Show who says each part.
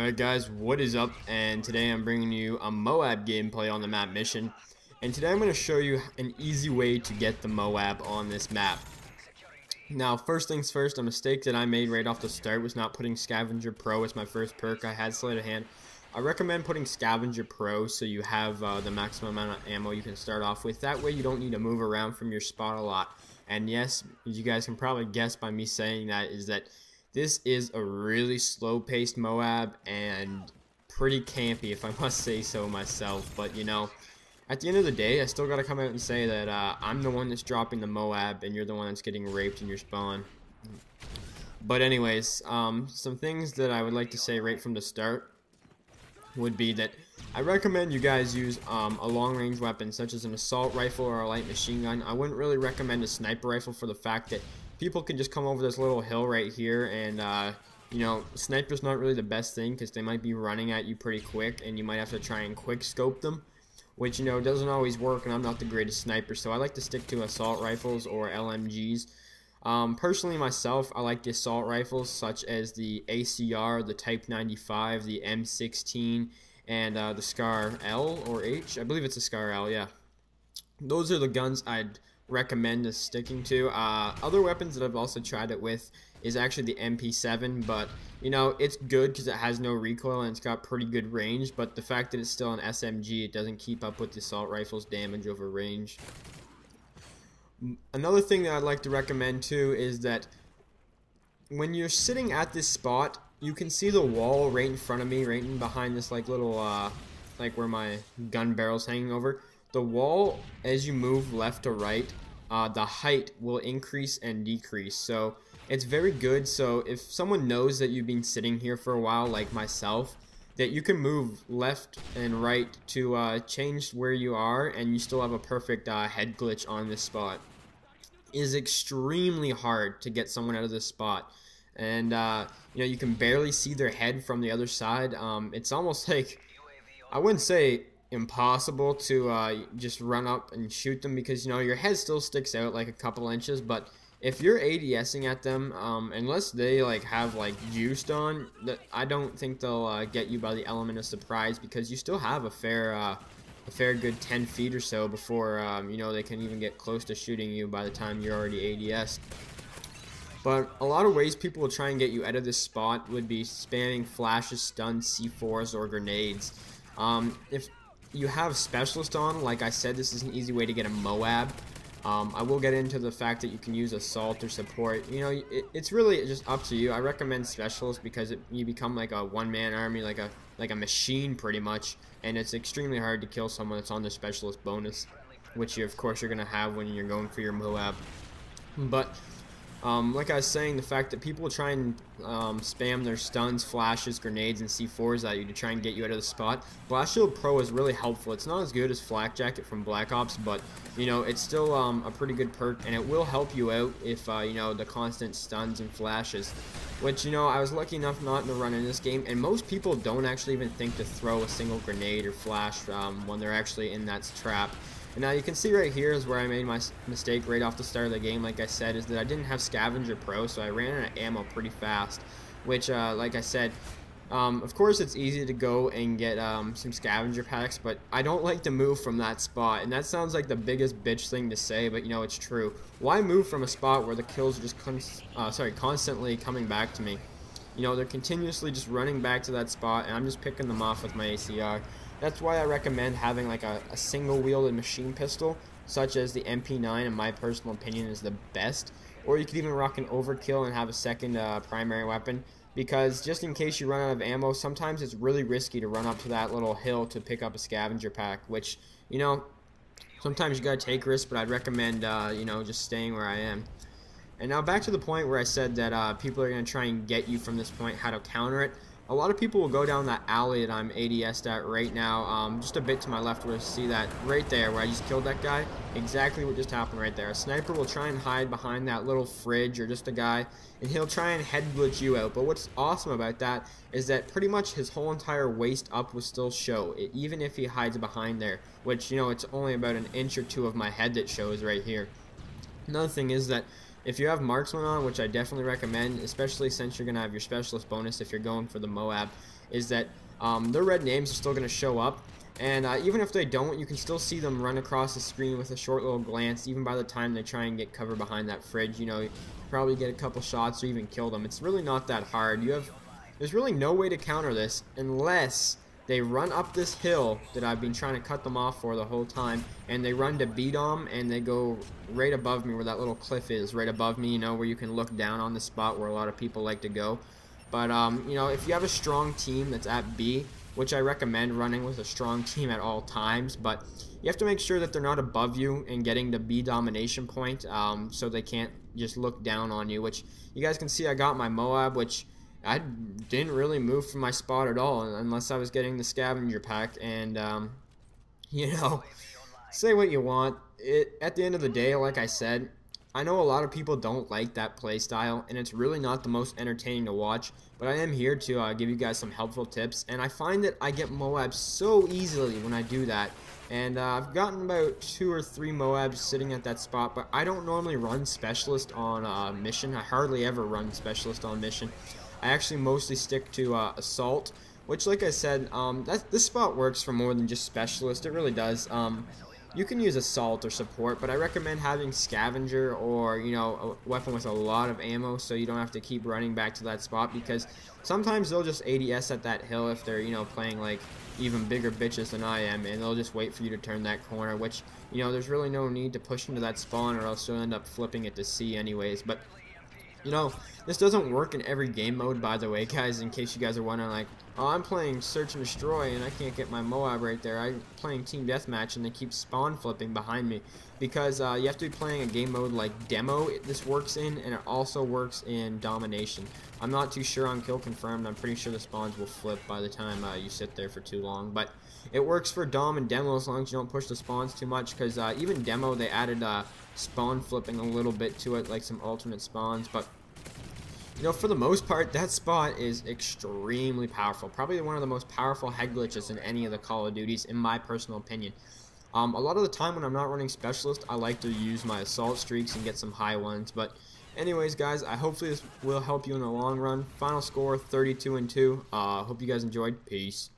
Speaker 1: Alright guys, what is up? And today I'm bringing you a MOAB gameplay on the map Mission. And today I'm going to show you an easy way to get the MOAB on this map. Now, first things first, a mistake that I made right off the start was not putting Scavenger Pro as my first perk. I had Sleight of Hand. I recommend putting Scavenger Pro so you have the maximum amount of ammo you can start off with. That way you don't need to move around from your spot a lot. And yes, as you guys can probably guess by me saying that, is that this is a really slow-paced MOAB and pretty campy, if I must say so myself. But, you know, at the end of the day, I still got to come out and say that I'm the one that's dropping the MOAB and you're the one that's getting raped in your spawn. But anyways, some things that I would like to say right from the start would be that I recommend you guys use a long-range weapon such as an assault rifle or a light machine gun. I wouldn't really recommend a sniper rifle for the fact that people can just come over this little hill right here and you know, sniper's not really the best thing because they might be running at you pretty quick and you might have to try and quick scope them, which, you know, doesn't always work, and I'm not the greatest sniper, so I like to stick to assault rifles or LMGs. Personally myself, I like the assault rifles such as the ACR, the Type 95, the M16, and the Scar L or H. I believe it's a Scar L, yeah. Those are the guns I'd recommend us sticking to. Other weapons that I've also tried it with is actually the MP7, but you know, it's good because it has no recoil and it's got pretty good range, but the fact that it's still an SMG, it doesn't keep up with the assault rifle's damage over range. Another thing that I'd like to recommend too is that when you're sitting at this spot, you can see the wall right in front of me, right in behind this like little like where my gun barrel's hanging over. The wall, as you move left to right, the height will increase and decrease. So it's very good. So if someone knows that you've been sitting here for a while, like myself, that you can move left and right to change where you are, and you still have a perfect head glitch on this spot. It is extremely hard to get someone out of this spot, and you know, you can barely see their head from the other side. It's almost like, I wouldn't say impossible to just run up and shoot them, because, you know, your head still sticks out like a couple inches, but if you're ADSing at them, unless they like have like juiced on, that I don't think they'll get you by the element of surprise, because you still have a fair good 10 feet or so before you know, they can even get close to shooting you by the time you're already ADS'd. But a lot of ways people will try and get you out of this spot would be spamming flashes, stuns, C4s, or grenades. If you have specialist on, like I said, this is an easy way to get a MOAB. I will get into the fact that you can use assault or support. You know, it's really just up to you. I recommend specialist because you become like a one-man army, like a machine pretty much, and it's extremely hard to kill someone that's on the specialist bonus, which you, of course, you're gonna have when you're going for your MOAB. But like I was saying, the fact that people try and spam their stuns, flashes, grenades, and C4s at you to try and get you out of the spot, Blast Shield Pro is really helpful. It's not as good as Flak Jacket from Black Ops, but you know, it's still a pretty good perk, and it will help you out if you know, the constant stuns and flashes, which, you know, I was lucky enough not to run in this game, and most people don't actually even think to throw a single grenade or flash when they're actually in that trap. And now you can see right here is where I made my mistake right off the start of the game, like I said, is that I didn't have Scavenger Pro, so I ran out of ammo pretty fast, which, like I said, of course it's easy to go and get some scavenger packs, but I don't like to move from that spot, and that sounds like the biggest bitch thing to say, but you know, it's true. Why move from a spot where the kills are just constantly coming back to me? You know, they're continuously just running back to that spot, and I'm just picking them off with my ACR. That's why I recommend having like a single-wielded machine pistol, such as the MP9, in my personal opinion, is the best. Or you could even rock an overkill and have a second primary weapon, because just in case you run out of ammo, sometimes it's really risky to run up to that little hill to pick up a scavenger pack, which, you know, sometimes you gotta take risks, but I'd recommend, you know, just staying where I am. And now back to the point where I said that people are going to try and get you from this point, how to counter it. A lot of people will go down that alley that I'm ADS'd at right now, just a bit to my left, where you see that right there where I just killed that guy. Exactly what just happened right there. A sniper will try and hide behind that little fridge or just a guy, and he'll try and head glitch you out. But what's awesome about that is that pretty much his whole entire waist up will still show, even if he hides behind there, which, you know, it's only about an inch or two of my head that shows right here. Another thing is that if you have marksman on, which I definitely recommend, especially since you're going to have your specialist bonus if you're going for the MOAB, is that their red names are still going to show up. And even if they don't, you can still see them run across the screen with a short little glance. Even by the time they try and get cover behind that fridge, you know, you probably get a couple shots or even kill them. It's really not that hard. There's really no way to counter this unless they run up this hill that I've been trying to cut them off for the whole time, and they run to B-Dom, and they go right above me where that little cliff is, right above me, you know, where you can look down on the spot where a lot of people like to go. But, you know, if you have a strong team that's at B, which I recommend running with a strong team at all times, but you have to make sure that they're not above you and getting the B domination point, so they can't just look down on you, which you guys can see I got my MOAB, which I didn't really move from my spot at all unless I was getting the scavenger pack. And you know, say what you want, at the end of the day, like I said, I know a lot of people don't like that play style, and it's really not the most entertaining to watch, but I am here to give you guys some helpful tips, and I find that I get MOABs so easily when I do that. And I've gotten about 2 or 3 MOABs sitting at that spot, but I don't normally run specialist on mission. I hardly ever run specialist on mission. I actually mostly stick to assault, which, like I said, this spot works for more than just specialist. It really does. You can use assault or support, but I recommend having scavenger or, you know, a weapon with a lot of ammo so you don't have to keep running back to that spot, because sometimes they'll just ADS at that hill if they're, you know, playing like even bigger bitches than I am, and they'll just wait for you to turn that corner, which, you know, there's really no need to push into that spawn, or else you'll end up flipping it to C anyways. But you know, this doesn't work in every game mode, by the way, guys, in case you guys are wondering, like, oh, I'm playing Search and Destroy and I can't get my MOAB right there. I'm playing Team Deathmatch and they keep spawn flipping behind me, because you have to be playing a game mode like Demo this works in, and it also works in Domination. I'm not too sure on Kill Confirmed. I'm pretty sure the spawns will flip by the time you sit there for too long, but it works for Dom and Demo as long as you don't push the spawns too much, because even Demo, they added spawn flipping a little bit to it, like some alternate spawns. But you know, for the most part, that spot is extremely powerful. Probably one of the most powerful head glitches in any of the Call of Duties, in my personal opinion. A lot of the time when I'm not running Specialist, I like to use my Assault streaks and get some high ones. But anyways, guys, hopefully this will help you in the long run. Final score, 32-2. Hope you guys enjoyed. Peace.